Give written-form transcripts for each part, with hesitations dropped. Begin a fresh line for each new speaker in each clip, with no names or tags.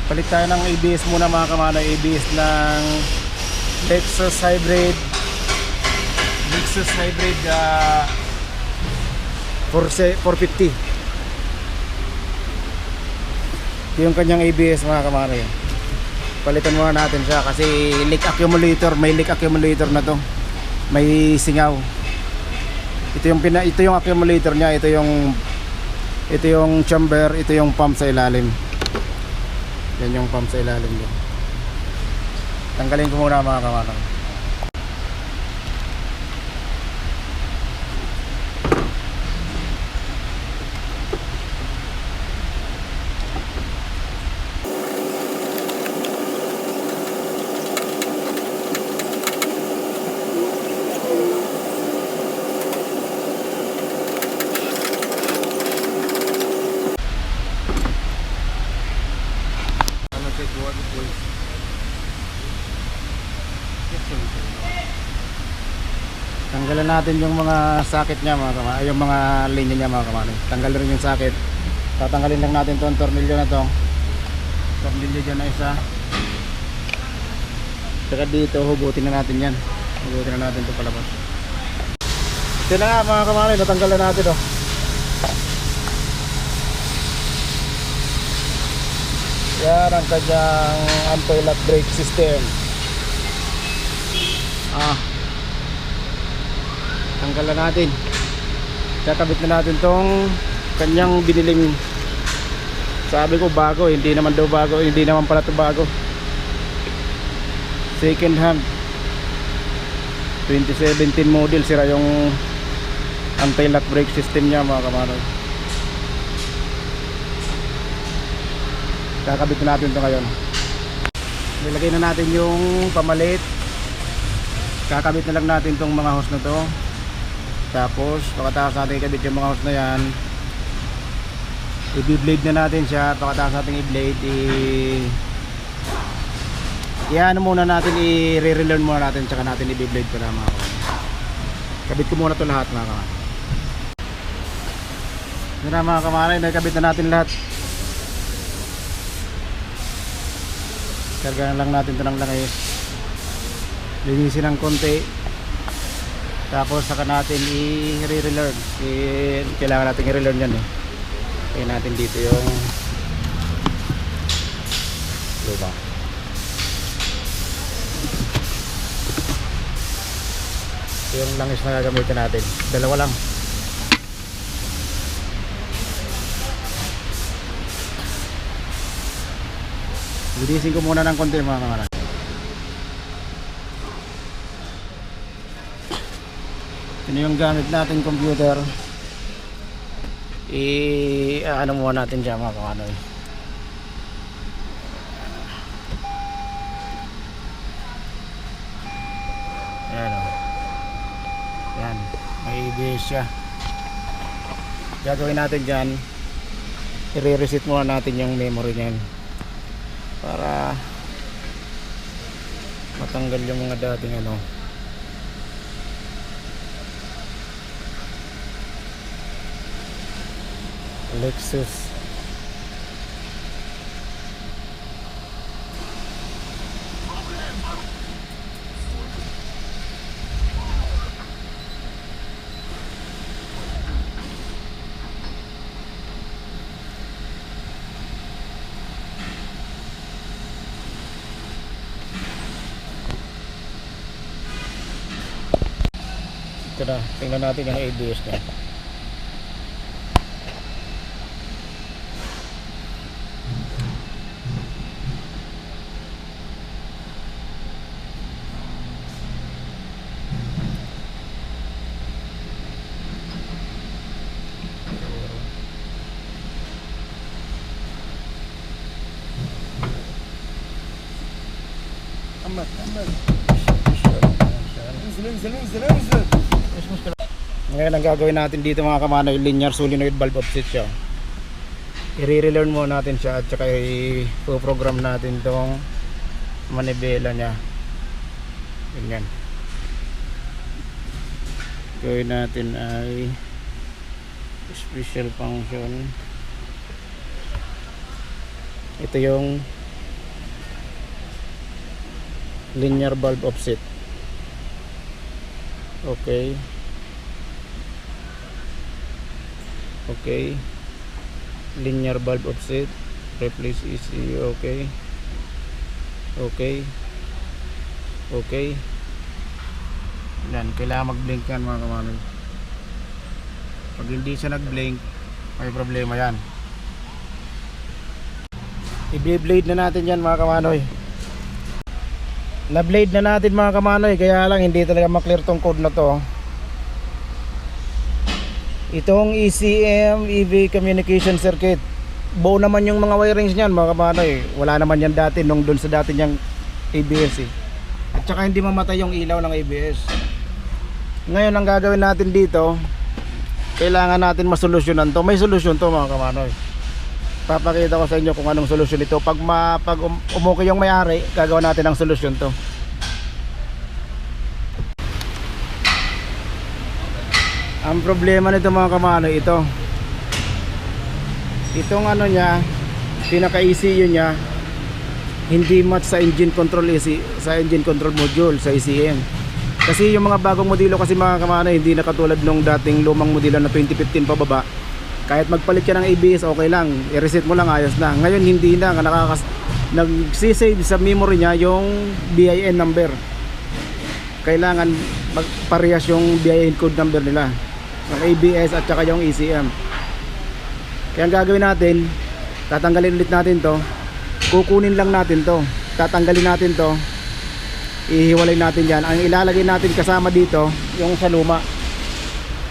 Palit tayo ng ABS muna mga kamano. ABS ng Lexus Hybrid 450. Ito yung kanyang ABS mga kamano. Palitan muna natin siya kasi leak accumulator, may leak accumulator na to. May singaw. Ito yung accumulator niya, ito yung chamber, ito yung pump sa ilalim. Yan yung pump sa ilalim niya. Tanggalin ko muna mga kamano. Tanggalan natin yung mga socket niya mga kamano, yung mga linya niya mga kamano. Tanggal rin yung socket. Tatanggalin lang natin tong tornilyo na to. Tornilyo dyan na isa. Saka dito hugutin na natin yan. Hugutin na natin ito palabas. Ito na nga mga kamano, natanggal na natin oh. Yan ang kanyang anti-lock brake system. Tanggalan natin. Kakabit na natin tong kanyang biniling. Sabi ko bago, hindi naman daw bago, hindi naman pala ito bago. Second hand 2017 model, sira yung anti-lock brake system niya mga kamano. Kakabit na natin ito ngayon. Nilagay na natin yung pamalit. Kakabit na lang natin itong mga hose na to. Tapos pagkatapos natin ikabit yung mga hose na yan, i-blade na natin siya. Pagkatapos natin i-blade, i-ano muna natin, i-relearn muna natin, tsaka natin i-blade ko na mga kawan. Kabit ko muna ito lahat mga kawan. Yun na mga kamanay, nakabit na natin lahat. Kargahan lang natin ito ng langis, linisin ng konti, tapos saka natin i-relearn. Kailangan natin i-relearn yan eh. Kaya natin dito yung lubang. Yung langis na gagamitin natin, dalawa lang. Linisin ko muna ng konti mga kamara. Ito yung gamit natin computer. Ano muna natin dyan mga kamara. Ayan o. Ayan. May ABS siya. Gagawin natin dyan, i-reset muna natin yung memory nyan para matanggal yung mga dating ano. Lexus ito na, tingnan natin yung ABS nya. Ngayon ang gagawin natin dito mga kamano, yung linear solenoid valve offset siya. I-relearn muna natin siya at saka i-program natin tong manibela nya. Ganyan. Gawin natin ay special function. Ito yung linear valve offset. Okay. Okay. Linear valve offset. Replace ECU. Okay. Okay. Okay. Yan, kailangan mag-blink yan mga kamanoy. Pag hindi siya nag-blink, may problema yan. I-blade na natin yan mga kamanoy. Na-blade na natin mga kamanoy, kaya lang hindi talaga maklear tong code na to. Itong ECM EV communication circuit, buo naman yung mga wirings niyan mga kamanoy. Wala naman yan dati nung dun sa dati niyang ABS eh. At saka hindi mamatay yung ilaw ng ABS. Ngayon ang gagawin natin dito, kailangan natin masolusyonan to. May solusyon to mga kamanoy. Papakita ko sa inyo kung anong solusyon ito. Pag umuki yung may-ari, gagawin natin ang solusyon to. Ang problema nito mga kamanoy, itong ano niya, pinaka ECU niya, hindi match sa engine control sa engine control module sa ECM. Kasi yung mga bagong modelo kasi mga kamanoy, hindi na katulad nung dating lumang modelo na 2015 pababa. Kahit magpalit ka ng ABS, okay lang, i-reset mo lang, ayos na. Ngayon hindi na, nagsisave sa memory niya yung BIN number. Kailangan magparehas yung BIN code number nila, yung ABS at saka yung ECM. Kaya ang gagawin natin, tatanggalin ulit natin to, kukunin lang natin to, tatanggalin natin to, ihiwalay natin yan. Ang ilalagay natin kasama dito, yung sa luma.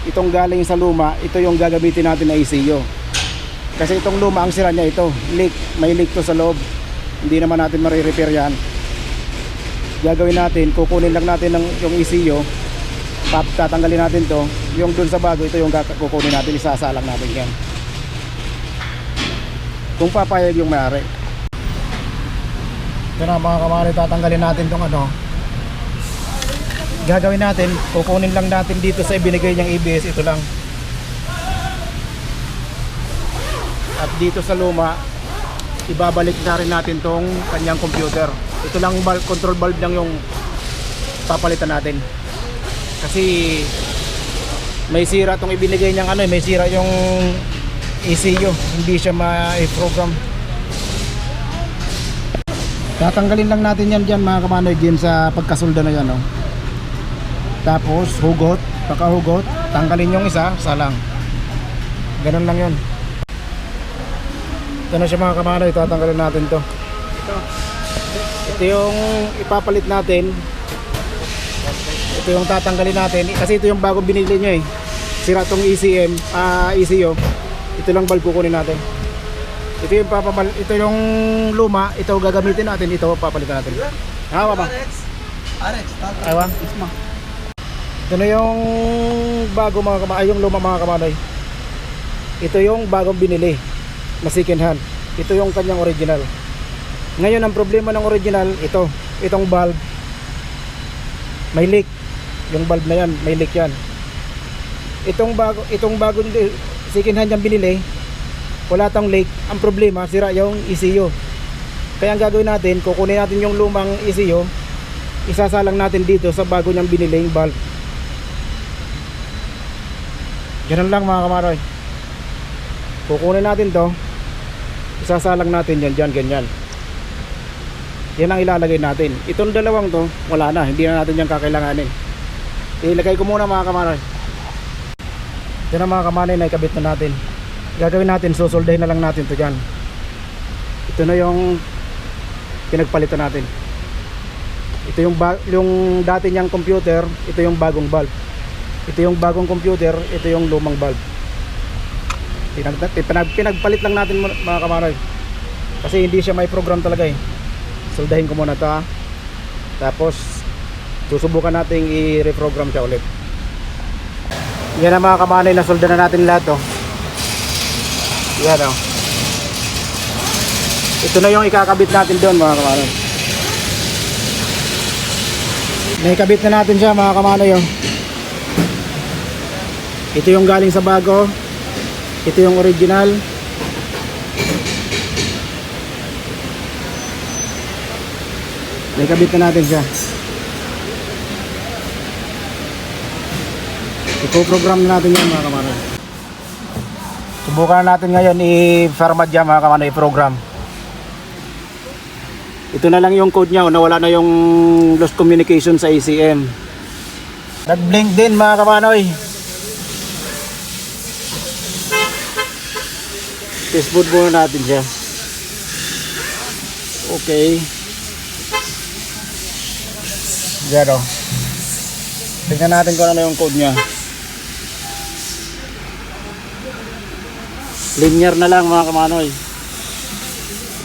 Itong galing sa luma, ito yung gagamitin natin na ECU. Kasi itong luma, ang sira niya ito, leak, may leak to sa loob. Hindi naman natin marirepair yan. Gagawin natin, kukunin lang natin yung ECU, tatanggalin natin to. Yung dun sa bago, ito yung kukunin natin, isasalang natin yan. Kung papayag yung may-ari. Ito na mga kamari, tatanggalin natin tong ano. Gagawin natin, kukunin lang natin dito sa ibinigay niyang ABS, ito lang. At dito sa luma, ibabalik na rin natin tong kanyang computer. Ito lang control valve lang yung papalitan natin. Kasi may sira tong ibinigay niyang ano, may sira yung ECU, hindi siya ma-program. Tatanggalin lang natin yan dyan mga kamanoy, dyan sa pagkasulda na yan, no? Tapos hugot, pagkahugot, tanggalin yung isa lang. Ganun lang yun. Ito na siya mga kamanoy, tatanggalin natin to. Ito yung ipapalit natin. Ito yung tatanggalin natin, kasi ito yung bagong binili nyo eh. Sira tong ECM, ECU. Ito lang valve kukunin natin. Ito yung luma, ito gagamitin natin, ito papalitan natin. Hawa ba? Aywa. Ito na yung bago mga kamanoy, yung luma mga kamanoy. Ito yung bagong binili na second hand. Ito yung kanyang original. Ngayon ang problema ng original, itong valve may leak. Yung valve na yan, may leak yan. Itong bago second hand yung binili, wala tang leak. Ang problema, sira yung ECU. Kaya ang gagawin natin, kukunin natin yung lumang ECU, isasalang natin dito sa bago niyang biniling valve. Ganun lang mga kamaroy. Kukunin natin to, isasalang natin yan dyan, ganyan. Yan ang ilalagay natin. Itong dalawang to, wala na, hindi na natin yan kakailanganin. Ilagay ko muna mga kamaroy. Yan ang mga kamaroy na ikabit na natin. Gagawin natin, susoldahin na lang natin to dyan. Ito na yung pinagpalitan natin. Ito yung dati niyang computer, ito yung bagong valve. Ito yung bagong computer, ito yung lumang valve. Pinagpalit lang natin mga kamaroy. Kasi hindi siya may program talaga eh. Soldahin ko muna ito ha. Tapos susubukan natin i-reprogram siya ulit. Yan ang mga kamaroy, nasolda na natin lahat oh. Yan oh. Ito na yung ikakabit natin doon mga kamaroy. Naikabit na natin siya mga kamaroy oh. Ito yung galing sa bago, ito yung original. May kabit na natin siya. Ipo-program na natin yan mga kamanoy. Subukan natin ngayon i-format yan mga kamanoy, i-program. Ito na lang yung code niya, nawala na yung lost communication sa ACM. Nag-blink din mga kamanoy. Test boot muna natin siya. Okay. Diyan o. Tingnan natin kung ano yung code niya. Linear na lang mga kamanoy.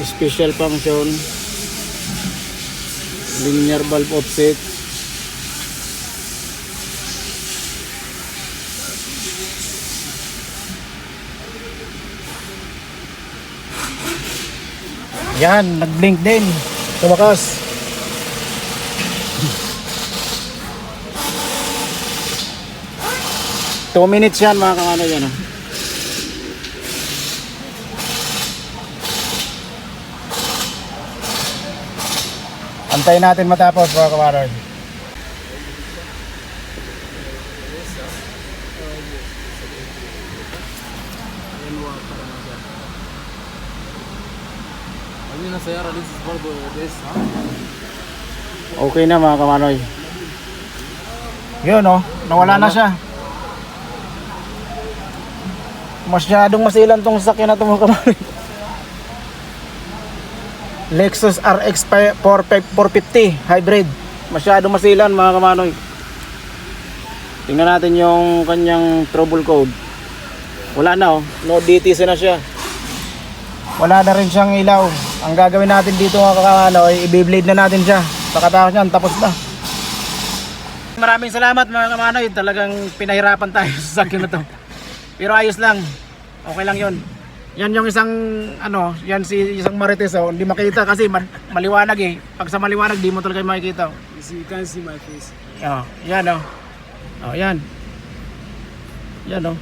Special function. Linear valve offset. Yan, nag-blink din. Tumakas. Two minutes yan mga kamanoy yan. Antayin natin matapos mga kamanoy. Okay na mga kamanoy. Yun nawala na siya. Masyadong masilan tong sasakyan na ito mga kamanoy. Lexus RX 450 hybrid. Masyadong masilan mga kamanoy. Tingnan natin yung kanyang trouble code. Wala na no DTC na siya. Wala na rin siyang ilaw. Ang gagawin natin dito mga kamanoy, i-blade na natin siya. Pagkatapos yan, tapos na. Maraming salamat mga kamanoy. Talagang pinahirapan tayo sa sakyan na to. Pero ayos lang. Okay lang yun. Yan yung isang yan isang Marites hindi makita kasi maliwanag eh. Pag sa maliwanag di mo talaga makikita.
You can see my face.
Yan yan. Yan